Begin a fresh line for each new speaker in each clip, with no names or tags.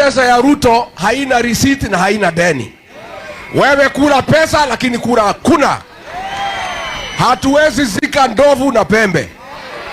pesa ya Ruto haina receipt na haina deni. Wewe kula pesa lakini kura hakuna. Hatuwezi zika ndovu na pembe,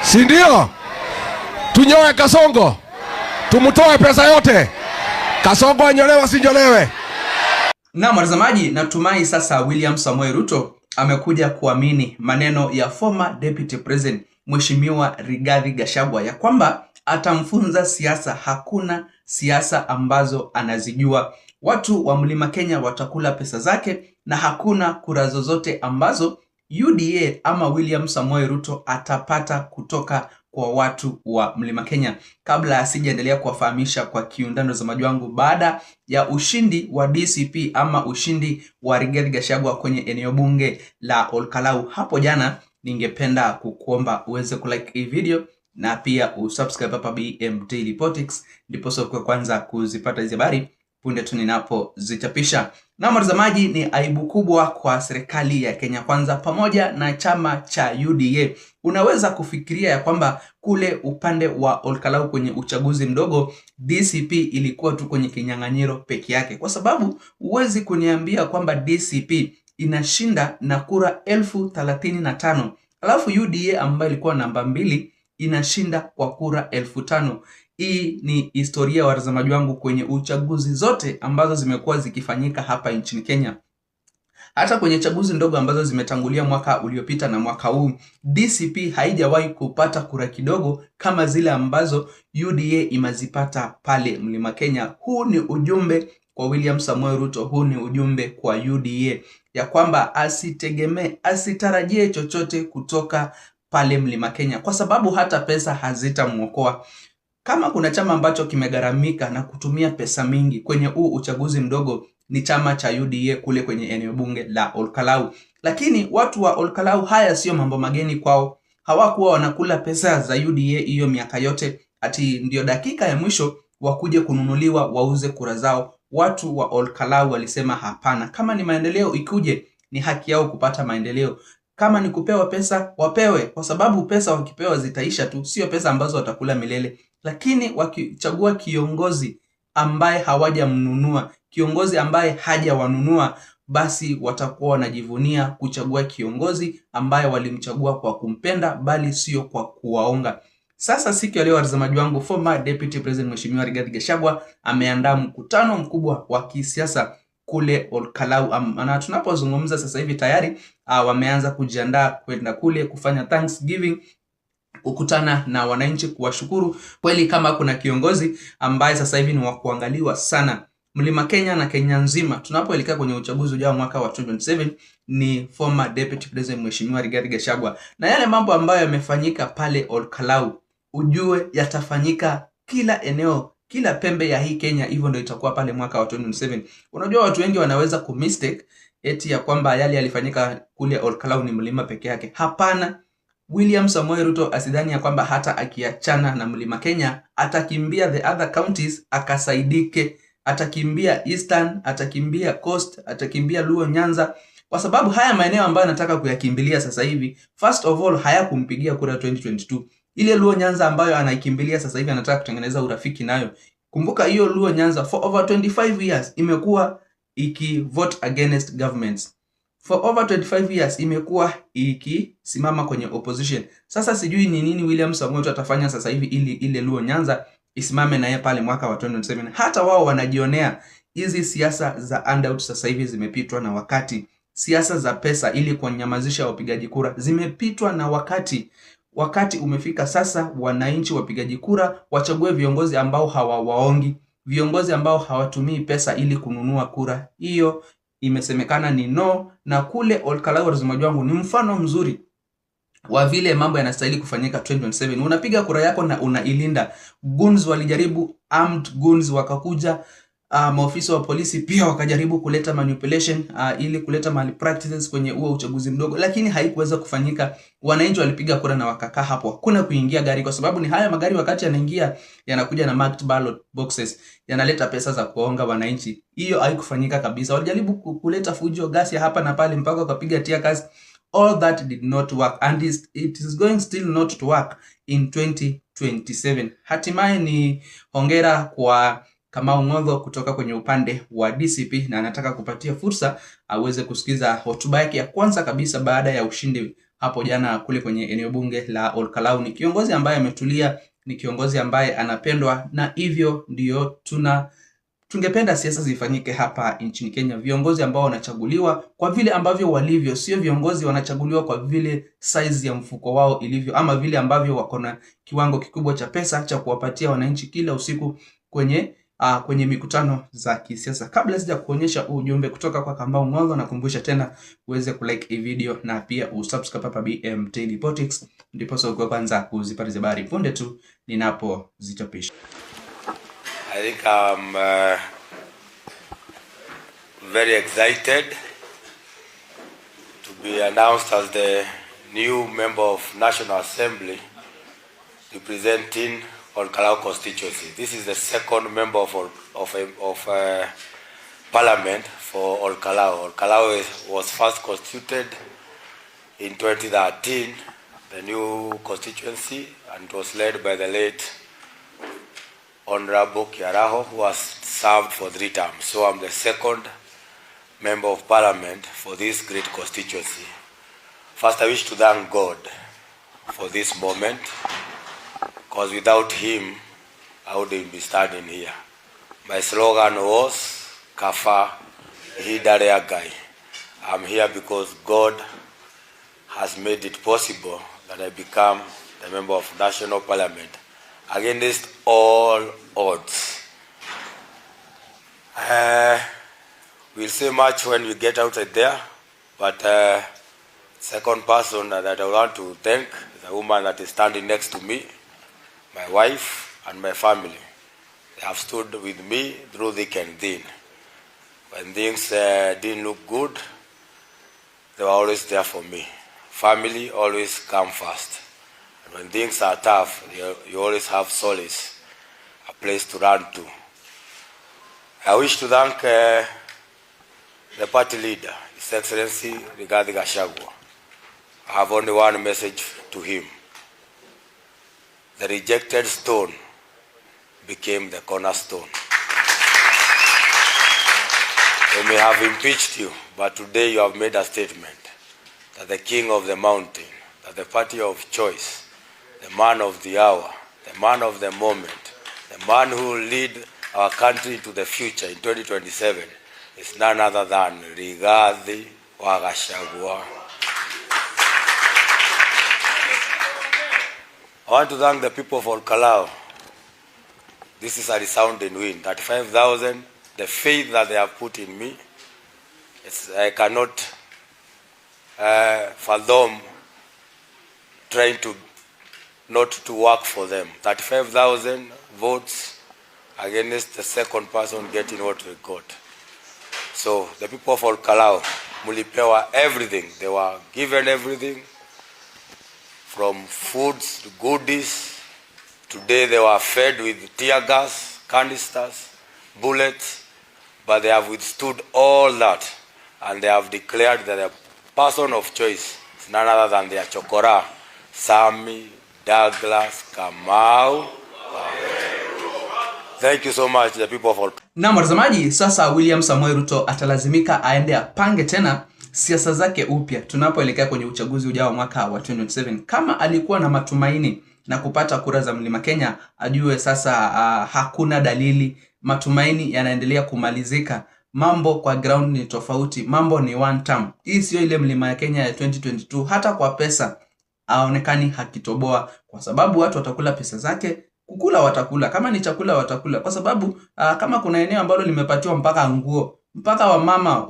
si ndio? Tunyoe Kasongo, tumutoe pesa yote. Kasongo anyolewa sinyolewe.
Na mtazamaji, natumai sasa William Samoei Ruto amekuja kuamini maneno ya former deputy president Mheshimiwa Rigathi Gachagua ya kwamba atamfunza siasa. Hakuna siasa ambazo anazijua. Watu wa Mlima Kenya watakula pesa zake na hakuna kura zozote ambazo UDA ama William Samoei Ruto atapata kutoka kwa watu wa Mlima Kenya. Kabla asijaendelea kuwafahamisha kwa kiundani watazamaji wangu, baada ya ushindi wa DCP ama ushindi wa Rigathi Gachagua kwenye eneo bunge la Olkalau hapo jana, ningependa kukuomba uweze kulike hii video na pia usubscribe hapa BM Daily Politics, ndipo kwa kwanza kuzipata hizo habari punde tu ninapozichapisha. Na mtazamaji, ni aibu kubwa kwa serikali ya Kenya Kwanza pamoja na chama cha UDA. Unaweza kufikiria ya kwamba kule upande wa Olkalau kwenye uchaguzi mdogo DCP ilikuwa tu kwenye kinyang'anyiro peke yake, kwa sababu huwezi kuniambia kwamba DCP inashinda na kura 35,000 alafu UDA ambayo ilikuwa namba 2 inashinda kwa kura 5,000. Hii ni historia watazamaji wangu kwenye uchaguzi zote ambazo zimekuwa zikifanyika hapa nchini Kenya. Hata kwenye chaguzi ndogo ambazo zimetangulia mwaka uliopita na mwaka huu, DCP haijawahi kupata kura kidogo kama zile ambazo UDA imezipata pale Mlima Kenya. Huu ni ujumbe kwa William Samoei Ruto, huu ni ujumbe kwa UDA ya kwamba asitarajie chochote kutoka pale Mlima Kenya, kwa sababu hata pesa hazitamuokoa. Kama kuna chama ambacho kimegaramika na kutumia pesa mingi kwenye huu uchaguzi mdogo ni chama cha UDA kule kwenye eneo bunge la Olkalau. Lakini watu wa Olkalau, haya sio mambo mageni kwao. Hawakuwa wanakula pesa za UDA hiyo miaka yote, ati ndio dakika ya mwisho wakuje kununuliwa wauze kura zao. Watu wa Olkalau walisema hapana, kama ni maendeleo ikuje, ni haki yao kupata maendeleo. Kama ni kupewa pesa wapewe, kwa sababu pesa wakipewa zitaisha tu, sio pesa ambazo watakula milele. Lakini wakichagua kiongozi ambaye hawajamnunua, kiongozi ambaye hajawanunua, basi watakuwa wanajivunia kuchagua kiongozi ambaye walimchagua kwa kumpenda bali sio kwa kuwaonga. Sasa siku ya leo watazamaji wangu, former deputy president Mheshimiwa Rigathi Gachagua ameandaa mkutano mkubwa wa kisiasa kule Olkalau. Na tunapozungumza sasa hivi tayari wameanza kujiandaa kwenda kule kufanya Thanksgiving, kukutana na wananchi, kuwashukuru. Kweli kama kuna kiongozi ambaye sasa hivi ni wa kuangaliwa sana Mlima Kenya na Kenya nzima tunapoelekea kwenye uchaguzi ujao mwaka wa 2027 ni former deputy president Mheshimiwa Rigathi Gachagua. Na yale mambo ambayo yamefanyika pale Olkalau, ujue yatafanyika kila eneo, kila pembe ya hii Kenya. Hivyo ndio itakuwa pale mwaka wa 2027. Unajua watu wengi wanaweza kumistake eti ya kwamba yale yalifanyika kule Olkalau ni mlima peke yake. Hapana. William Samoei Ruto asidhani ya kwamba hata akiachana na Mlima Kenya atakimbia the other counties akasaidike. Atakimbia Eastern, atakimbia Coast, atakimbia Luo Nyanza, kwa sababu haya maeneo ambayo anataka kuyakimbilia sasa hivi, first of all hayakumpigia kura 2022. Ile Luo Nyanza ambayo anaikimbilia sasa hivi anataka kutengeneza urafiki nayo. Kumbuka hiyo Luo Nyanza for over 25 years imekuwa vote against governments. For over 25 years imekuwa ikisimama kwenye opposition. Sasa sijui ni nini William Samoei Ruto atafanya sasa hivi ili ile Luo Nyanza isimame na yeye pale mwaka wa 2027. Hata wao wanajionea hizi siasa za handout sasa hivi zimepitwa na wakati. Siasa za pesa ili kunyamazisha wapigaji kura zimepitwa na wakati. Wakati umefika sasa wananchi wapigaji kura wachague viongozi ambao hawawaongi, viongozi ambao hawatumii pesa ili kununua kura. Hiyo imesemekana ni no. Na kule Olkalau watazamaji wangu ni mfano mzuri wa vile mambo yanastahili kufanyika 2027. Unapiga kura yako na unailinda. Goons walijaribu, armed goons wakakuja, maofisa wa polisi pia wakajaribu kuleta manipulation ili kuleta malpractices kwenye huo uchaguzi mdogo, lakini haikuweza kufanyika. Wananchi walipiga kura na wakakaa hapo. Hakuna kuingia gari, kwa sababu ni haya magari wakati yanaingia yanakuja na marked ballot boxes, yanaleta pesa za kuonga wananchi. Hiyo haikufanyika kabisa. Walijaribu kuleta fujo, ghasia hapa na pale mpaka wakapiga tear gas. All that did not work, and it is going still not to work in 2027. Hatimaye ni hongera kwa Kamau Ng'otho kutoka kwenye upande wa DCP, na anataka kupatia fursa aweze kusikiza hotuba yake ya kwanza kabisa baada ya ushindi hapo jana kule kwenye eneo bunge la Olkalau. Ni kiongozi ambaye ametulia, ni kiongozi ambaye anapendwa, na hivyo ndio tungependa siasa zifanyike hapa nchini Kenya. Viongozi ambao wanachaguliwa kwa vile ambavyo walivyo, sio viongozi wanachaguliwa kwa vile size ya mfuko wao ilivyo, ama vile ambavyo wako na kiwango kikubwa cha pesa cha kuwapatia wananchi kila usiku kwenye mikutano za kisiasa. Kabla sija kuonyesha ujumbe kutoka kwa Kamau Ng'otho, nakumbusha tena uweze kulike hii video na pia usubscribe hapa BM Daily Politics, ndipo sasa kwanza kuzipata habari punde tu ninapozichapisha.
I think I'm very excited to be announced as the new member of National Assembly representing Olkalau constituency. This is the second member of Parliament for Olkalau. Olkalau was first constituted in 2013, the new constituency, and it was led by the late Honorable Kiaraho, who has served for 3 terms. So I'm the second member of Parliament for this great constituency. First, I wish to thank God for this moment, because without him, I wouldn't be standing here. My slogan was, Kafa Hidarea Gai. I'm here because God has made it possible that I become the member of National Parliament against all odds. We'll say much when we get outside there, but second person that I want to thank is a woman that is standing next to me, my wife and my family. They have stood with me through thick and thin. When things didn't look good, they were always there for me. Family always come first. And when things are tough, you always have solace, a place to run to. I wish to thank the party leader, His Excellency Rigathi Gachagua. I have only one message to him. The rejected stone became the cornerstone. They may have impeached you, but today you have made a statement that the king of the mountain, that the party of choice, the man of the hour, the man of the moment, the man who will lead our country to the future in 2027 is none other than Rigathi Gachagua. I want to thank the people of Olkalau. This is a resounding win. 35,000, the faith that they have put in me, I cannot fathom trying to not to work for them. 35,000 votes against the second person getting what we got. So the people of Olkalau, mulipewa everything. They were given everything, from foods to goodies. Today they were fed with tear gas, canisters, bullets, but they have withstood all that, and they have declared that the person of choice is none other than their chokora, Sami Douglas Kamau. Thank you so much, the people of Olkalau.
Na mtazamaji, sasa William Samoei Ruto atalazimika aende apange tena siasa zake upya tunapoelekea kwenye uchaguzi ujao mwaka wa 2027. Kama alikuwa na matumaini na kupata kura za Mlima Kenya, ajue sasa hakuna dalili, matumaini yanaendelea kumalizika. Mambo kwa ground ni tofauti, mambo ni one term. Hii sio ile Mlima ya Kenya ya 2022. Hata kwa pesa aonekani hakitoboa, kwa sababu watu watakula pesa zake. Kukula watakula, kama ni chakula watakula, kwa sababu kama kuna eneo ambalo limepatiwa mpaka nguo, mpaka wamama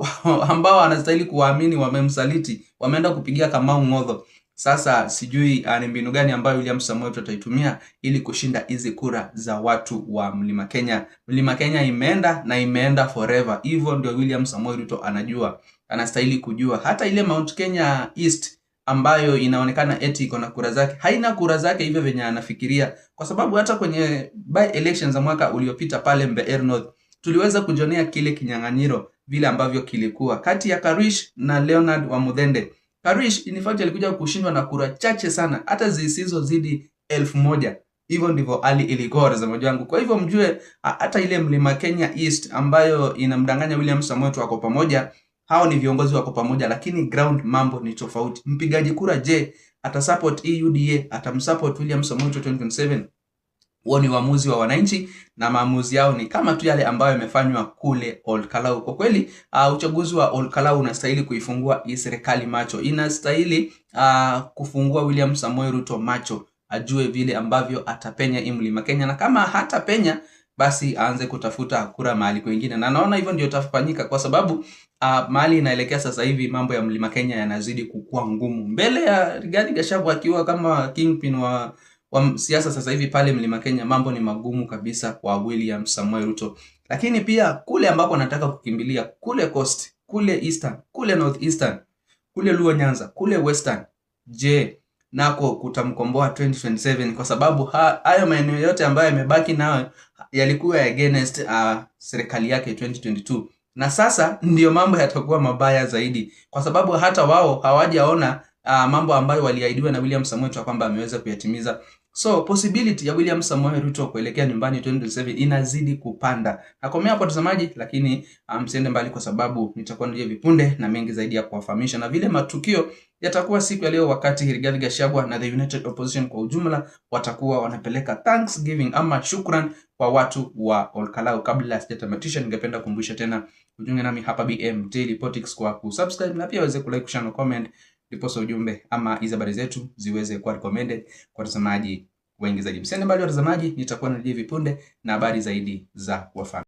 ambao wanastahili kuamini wamemsaliti, wameenda kupigia Kamau Ng'otho. Sasa sijui ni mbinu gani ambayo William Samoei Ruto ataitumia ili kushinda hizi kura za watu wa Mlima Kenya. Mlima Kenya imeenda na imeenda forever. Hivyo ndio William Samoei Ruto anajua, anastahili kujua. Hata ile Mount Kenya East ambayo inaonekana eti iko na kura zake, haina kura zake hivyo venye anafikiria, kwa sababu hata kwenye by elections za mwaka uliopita pale Mbeere North tuliweza kujionea kile kinyang'anyiro vile ambavyo kilikuwa kati ya Karish na Leonard wa Muthende. Karish in fact alikuja kushindwa na kura chache sana, hata zisizozidi 1000. Hivyo ndivyo hali ilikuwa, watazamaji wangu. Kwa hivyo mjue hata ile Mlima Kenya East ambayo inamdanganya William Samoei Ruto wako pamoja, hao ni viongozi wako pamoja, lakini ground mambo ni tofauti. Mpigaji kura je, atasupport UDA, atamsupport William Samoei Ruto 2027? Huo ni uamuzi wa wananchi, na maamuzi yao ni kama tu yale ambayo yamefanywa kule Olkalau. Kwa kweli uchaguzi wa Olkalau unastahili kuifungua hii serikali macho, inastahili kufungua William Samoei Ruto macho, ajue vile ambavyo atapenya hii Mlima Kenya, na kama hata penya basi aanze kutafuta kura mahali kwingine. Na naona hivyo ndio tafanyika, kwa sababu mahali inaelekea sasa hivi mambo ya Mlima Kenya yanazidi kukua ngumu. Mbele ya Rigathi Gachagua akiwa kama kingpin wa siasa sasa hivi pale Mlima Kenya, mambo ni magumu kabisa kwa William Samoei Ruto. Lakini pia kule ambako anataka kukimbilia, kule Coast, kule Eastern, kule North Eastern, kule Luo Nyanza, kule Western, je, nako kutamkomboa 2027? Kwa sababu hayo maeneo yote ambayo yamebaki nayo yalikuwa against serikali yake 2022, na sasa ndio mambo yatakuwa mabaya zaidi, kwa sababu hata wao hawajaona mambo ambayo waliahidiwa na William Samoei Ruto kwamba ameweza kuyatimiza. So possibility ya William Samoei Ruto kuelekea nyumbani 2027 inazidi kupanda. Nakomea hapo watazamaji, lakini msiende mbali, kwa sababu nitakuwa ndio vipunde na mengi zaidi ya kuwafahamisha, na vile matukio yatakuwa siku ya leo, wakati Rigathi Gachagua na the United Opposition kwa ujumla watakuwa wanapeleka Thanksgiving ama shukran kwa watu wa Olkalau. Kabla sijatamatisha, ningependa kukumbusha tena ujiunge nami hapa BM Daily Politics kwa kusubscribe, na pia uweze kulike, share na comment, ndiposa ujumbe ama hizo habari zetu ziweze kuwa recommended kwa watazamaji wengi zaidi. Msiende mbali watazamaji, nitakuwa narejea vipunde na habari zaidi za kuwafahamu.